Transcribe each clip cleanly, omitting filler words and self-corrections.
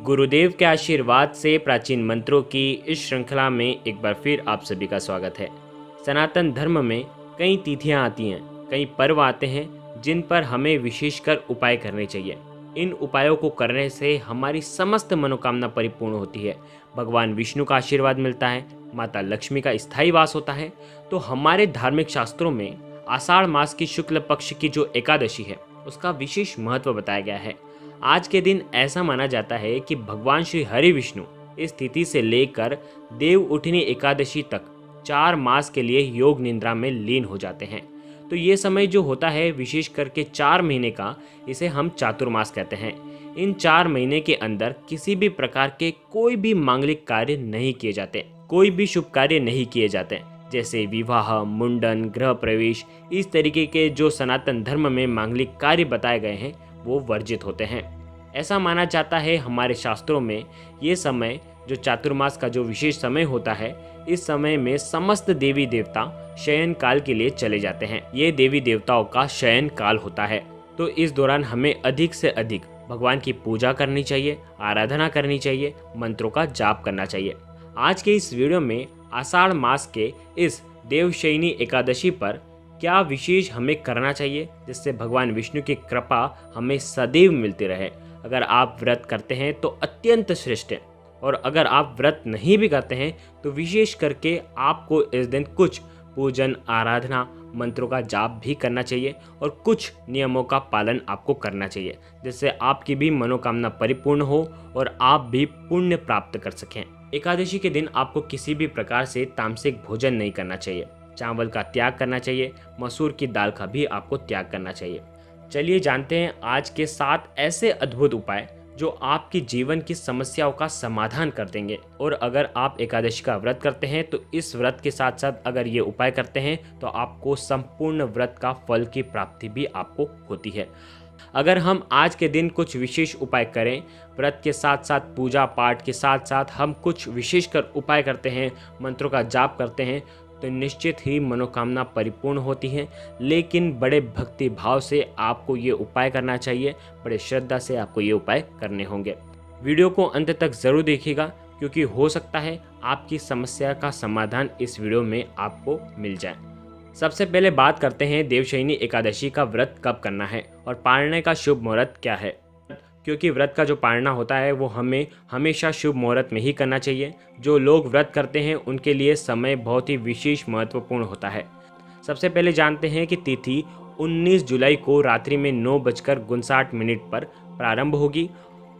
गुरुदेव के आशीर्वाद से प्राचीन मंत्रों की इस श्रृंखला में एक बार फिर आप सभी का स्वागत है। सनातन धर्म में कई तिथियां आती हैं, कई पर्व आते हैं जिन पर हमें विशेषकर उपाय करने चाहिए। इन उपायों को करने से हमारी समस्त मनोकामना परिपूर्ण होती है, भगवान विष्णु का आशीर्वाद मिलता है, माता लक्ष्मी का स्थायी वास होता है। तो हमारे धार्मिक शास्त्रों में आषाढ़ मास की शुक्ल पक्ष की जो एकादशी है उसका विशेष महत्व बताया गया है। आज के दिन ऐसा माना जाता है कि भगवान श्री हरि विष्णु इस तिथि से लेकर देव उठनी एकादशी तक 4 मास के लिए योग निद्रा में लीन हो जाते हैं। तो ये समय जो होता है विशेष करके 4 महीने का, इसे हम चातुर्मास कहते हैं। इन 4 महीने के अंदर किसी भी प्रकार के कोई भी मांगलिक कार्य नहीं किए जाते, कोई भी शुभ कार्य नहीं किए जाते, जैसे विवाह, मुंडन, गृह प्रवेश। इस तरीके के जो सनातन धर्म में मांगलिक कार्य बताए गए हैं वो वर्जित होते हैं। ऐसा माना जाता है हमारे शास्त्रों में ये समय जो चातुर्मास का जो विशेष समय होता है, इस समय में समस्त देवी देवता शयन काल के लिए चले जाते हैं। ये देवी देवताओं का शयन काल होता है। तो इस दौरान हमें अधिक से अधिक भगवान की पूजा करनी चाहिए, आराधना करनी चाहिए, मंत्रों का जाप करना चाहिए। आज के इस वीडियो में आषाढ़ मास के इस देवशयनी एकादशी पर क्या विशेष हमें करना चाहिए जिससे भगवान विष्णु की कृपा हमें सदैव मिलती रहे। अगर आप व्रत करते हैं तो अत्यंत श्रेष्ठ है, और अगर आप व्रत नहीं भी करते हैं तो विशेष करके आपको इस दिन कुछ पूजन, आराधना, मंत्रों का जाप भी करना चाहिए और कुछ नियमों का पालन आपको करना चाहिए, जिससे आपकी भी मनोकामना परिपूर्ण हो और आप भी पुण्य प्राप्त कर सकें। एकादशी के दिन आपको किसी भी प्रकार से तामसिक भोजन नहीं करना चाहिए, चावल का त्याग करना चाहिए, मसूर की दाल का भी आपको त्याग करना चाहिए। चलिए जानते हैं आज के 7 ऐसे अद्भुत उपाय जो आपकी जीवन की समस्याओं का समाधान कर देंगे। और अगर आप एकादशी का व्रत करते हैं तो इस व्रत के साथ साथ अगर ये उपाय करते हैं तो आपको संपूर्ण व्रत का फल की प्राप्ति भी आपको होती है। अगर हम आज के दिन कुछ विशेष उपाय करें, व्रत के साथ साथ पूजा पाठ के साथ साथ हम कुछ विशेषकर उपाय करते हैं, मंत्रों का जाप करते हैं, तो निश्चित ही मनोकामना परिपूर्ण होती है। लेकिन बड़े भक्ति भाव से आपको ये उपाय करना चाहिए, बड़े श्रद्धा से आपको ये उपाय करने होंगे। वीडियो को अंत तक ज़रूर देखिएगा, क्योंकि हो सकता है आपकी समस्या का समाधान इस वीडियो में आपको मिल जाए। सबसे पहले बात करते हैं देवशयनी एकादशी का व्रत कब करना है और पारने का शुभ मुहूर्त क्या है। क्योंकि व्रत का जो पारना होता है वो हमें हमेशा शुभ मुहूर्त में ही करना चाहिए। जो लोग व्रत करते हैं उनके लिए समय बहुत ही विशेष महत्वपूर्ण होता है। सबसे पहले जानते हैं कि तिथि 19 जुलाई को रात्रि में 9:59 पर प्रारंभ होगी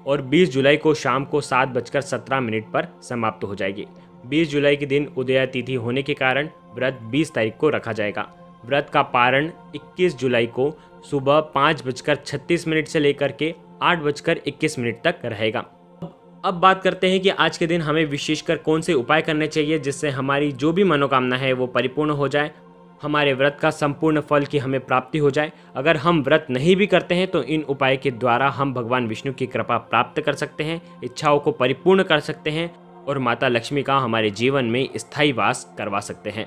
और 20 जुलाई को शाम को 7:17 पर समाप्त हो जाएगी। 20 जुलाई के दिन उदया तिथि होने के कारण व्रत 20 तारीख को रखा जाएगा। व्रत का पारण 21 जुलाई को सुबह 5:36 से लेकर के 8:21 तक रहेगा। अब बात करते हैं कि आज के दिन हमें विशेषकर कौन से उपाय करने चाहिए जिससे हमारी जो भी मनोकामना है वो परिपूर्ण हो जाए, हमारे व्रत का संपूर्ण फल की हमें प्राप्ति हो जाए। अगर हम व्रत नहीं भी करते हैं तो इन उपाय के द्वारा हम भगवान विष्णु की कृपा प्राप्त कर सकते हैं, इच्छाओं को परिपूर्ण कर सकते हैं और माता लक्ष्मी का हमारे जीवन में स्थायी वास करवा सकते हैं।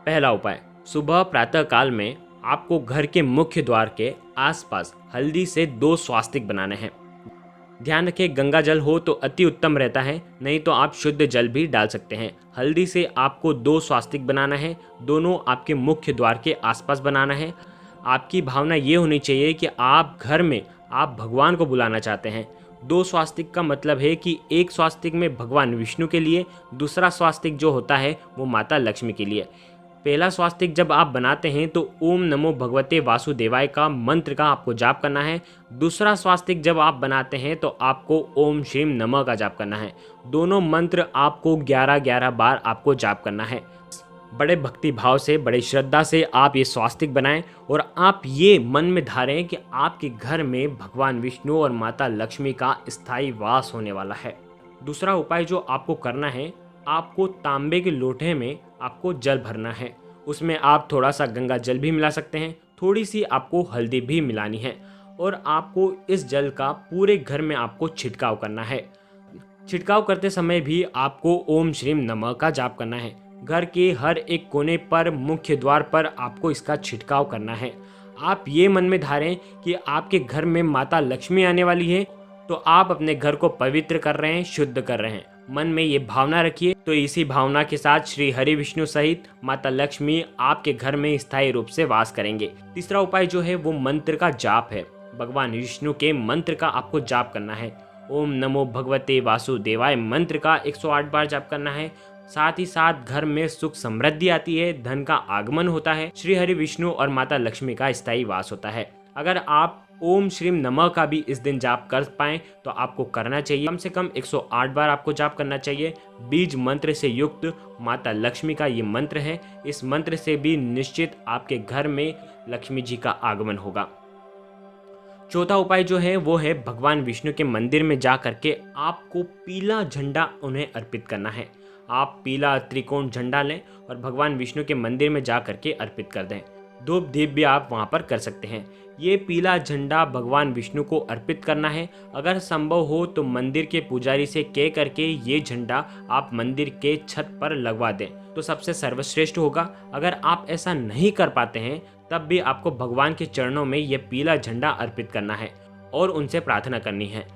पहला उपाय, सुबह प्रातः काल में आपको घर के मुख्य द्वार के आसपास हल्दी से 2 स्वास्तिक बनाने हैं। ध्यान रखें गंगा जल हो तो अति उत्तम रहता है, नहीं तो आप शुद्ध जल भी डाल सकते हैं। हल्दी से आपको 2 स्वास्तिक बनाना है, दोनों आपके मुख्य द्वार के आसपास बनाना है। आपकी भावना ये होनी चाहिए कि आप घर में आप भगवान को बुलाना चाहते हैं। 2 स्वास्तिक का मतलब है कि एक स्वास्तिक में भगवान विष्णु के लिए, दूसरा स्वास्तिक जो होता है वो माता लक्ष्मी के लिए। पहला स्वास्तिक जब आप बनाते हैं तो ओम नमो भगवते वासुदेवाय का मंत्र का आपको जाप करना है। दूसरा स्वास्तिक जब आप बनाते हैं तो आपको ओम श्रीम नमः का जाप करना है। दोनों मंत्र आपको 11-11 बार आपको जाप करना है। बड़े भक्ति भाव से, बड़े श्रद्धा से आप ये स्वास्तिक बनाएं और आप ये मन में धारें कि आपके घर में भगवान विष्णु और माता लक्ष्मी का स्थायी वास होने वाला है। दूसरा उपाय जो आपको करना है, आपको तांबे के लोटे में आपको जल भरना है। उसमें आप थोड़ा सा गंगा जल भी मिला सकते हैं, थोड़ी सी आपको हल्दी भी मिलानी है और आपको इस जल का पूरे घर में आपको छिड़काव करना है। छिड़काव करते समय भी आपको ओम श्रीम नमः का जाप करना है। घर के हर एक कोने पर, मुख्य द्वार पर आपको इसका छिड़काव करना है। आप ये मन में धारें कि आपके घर में माता लक्ष्मी आने वाली है तो आप अपने घर को पवित्र कर रहे हैं, शुद्ध कर रहे हैं। मन में ये भावना रखिए। तो इसी भावना के साथ श्री हरि विष्णु सहित माता लक्ष्मी आपके घर में स्थायी रूप से वास करेंगे। तीसरा उपाय जो है वो मंत्र का जाप है। भगवान विष्णु के मंत्र का आपको जाप करना है। ओम नमो भगवते वासुदेवाय मंत्र का 108 बार जाप करना है। साथ ही साथ घर में सुख समृद्धि आती है, धन का आगमन होता है, श्री हरि विष्णु और माता लक्ष्मी का स्थायी वास होता है। अगर आप ओम श्रीम नमः का भी इस दिन जाप कर पाएं तो आपको करना चाहिए। कम से कम 108 बार आपको जाप करना चाहिए। बीज मंत्र से युक्त माता लक्ष्मी का ये मंत्र है। इस मंत्र से भी निश्चित आपके घर में लक्ष्मी जी का आगमन होगा। चौथा उपाय जो है वो है भगवान विष्णु के मंदिर में जा करके आपको पीला झंडा उन्हें अर्पित करना है। आप पीला त्रिकोण झंडा लें और भगवान विष्णु के मंदिर में जा करके अर्पित कर दें। धूप दीप भी आप वहाँ पर कर सकते हैं। ये पीला झंडा भगवान विष्णु को अर्पित करना है। अगर संभव हो तो मंदिर के पुजारी से कह करके ये झंडा आप मंदिर के छत पर लगवा दें तो सबसे सर्वश्रेष्ठ होगा। अगर आप ऐसा नहीं कर पाते हैं तब भी आपको भगवान के चरणों में ये पीला झंडा अर्पित करना है और उनसे प्रार्थना करनी है।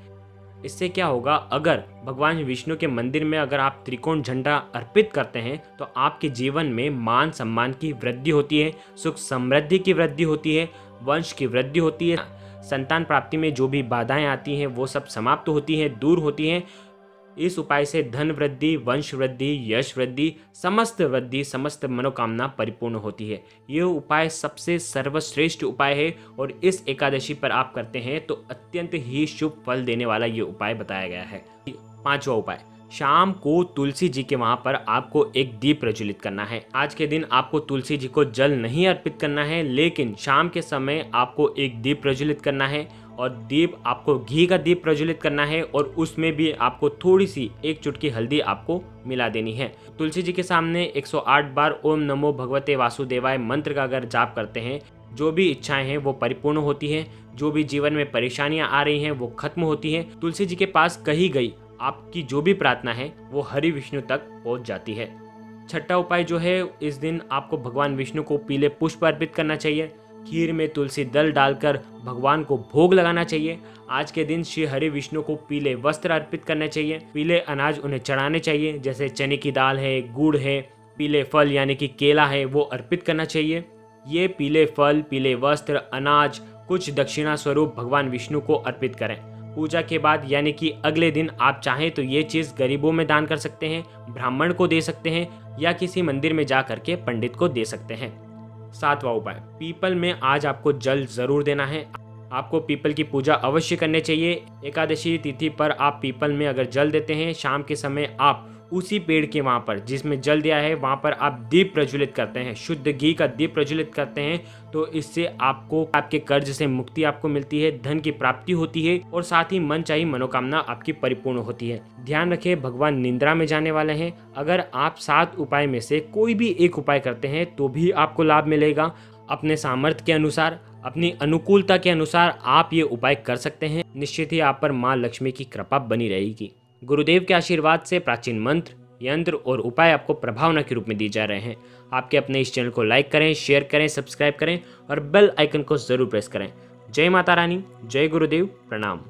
इससे क्या होगा, अगर भगवान विष्णु के मंदिर में अगर आप त्रिकोण झंडा अर्पित करते हैं तो आपके जीवन में मान सम्मान की वृद्धि होती है, सुख समृद्धि की वृद्धि होती है, वंश की वृद्धि होती है, संतान प्राप्ति में जो भी बाधाएं आती हैं वो सब समाप्त होती हैं, दूर होती हैं। इस उपाय से धन वृद्धि, वंश वृद्धि, यश वृद्धि, समस्त मनोकामना परिपूर्ण होती है। यह उपाय सबसे सर्वश्रेष्ठ उपाय है और इस एकादशी पर आप करते हैं तो अत्यंत ही शुभ फल देने वाला ये उपाय बताया गया है। पांचवा उपाय, शाम को तुलसी जी के वहां पर आपको एक दीप प्रज्वलित करना है। आज के दिन आपको तुलसी जी को जल नहीं अर्पित करना है, लेकिन शाम के समय आपको एक दीप प्रज्वलित करना है और दीप आपको घी का दीप प्रज्वलित करना है और उसमें भी आपको थोड़ी सी एक चुटकी हल्दी आपको मिला देनी है। तुलसी जी के सामने 108 बार ओम नमो भगवते वासुदेवाय मंत्र का अगर जाप करते हैं, जो भी इच्छाएं हैं वो परिपूर्ण होती हैं, जो भी जीवन में परेशानियां आ रही हैं वो खत्म होती हैं। तुलसी जी के पास कही गई आपकी जो भी प्रार्थना है वो हरि विष्णु तक पहुंच जाती है। छठा उपाय जो है, इस दिन आपको भगवान विष्णु को पीले पुष्प अर्पित करना चाहिए। खीर में तुलसी दल डालकर भगवान को भोग लगाना चाहिए। आज के दिन श्री हरि विष्णु को पीले वस्त्र अर्पित करने चाहिए। पीले अनाज उन्हें चढ़ाने चाहिए, जैसे चने की दाल है, गुड़ है, पीले फल यानी कि केला है वो अर्पित करना चाहिए। ये पीले फल, पीले वस्त्र, अनाज कुछ दक्षिणा स्वरूप भगवान विष्णु को अर्पित करें। पूजा के बाद यानी कि अगले दिन आप चाहें तो ये चीज़ गरीबों में दान कर सकते हैं, ब्राह्मण को दे सकते हैं या किसी मंदिर में जा करके पंडित को दे सकते हैं। सातवां उपाय, पीपल में आज आपको जल जरूर देना है। आपको पीपल की पूजा अवश्य करनी चाहिए। एकादशी तिथि पर आप पीपल में अगर जल देते हैं, शाम के समय आप उसी पेड़ के वहाँ पर जिसमें जल दिया है वहाँ पर आप दीप प्रज्वलित करते हैं, शुद्ध घी का दीप प्रज्वलित करते हैं, तो इससे आपको आपके कर्ज से मुक्ति आपको मिलती है, धन की प्राप्ति होती है और साथ ही मन चाही मनोकामना आपकी परिपूर्ण होती है। ध्यान रखें, भगवान निद्रा में जाने वाले हैं। अगर आप 7 उपाय में से कोई भी एक उपाय करते हैं तो भी आपको लाभ मिलेगा। अपने सामर्थ्य के अनुसार, अपनी अनुकूलता के अनुसार आप ये उपाय कर सकते हैं। निश्चित ही आप पर माँ लक्ष्मी की कृपा बनी रहेगी। गुरुदेव के आशीर्वाद से प्राचीन मंत्र, यंत्र और उपाय आपको प्रभावना के रूप में दिए जा रहे हैं। आपके अपने इस चैनल को लाइक करें, शेयर करें, सब्सक्राइब करें और बेल आइकन को जरूर प्रेस करें। जय माता रानी, जय गुरुदेव, प्रणाम।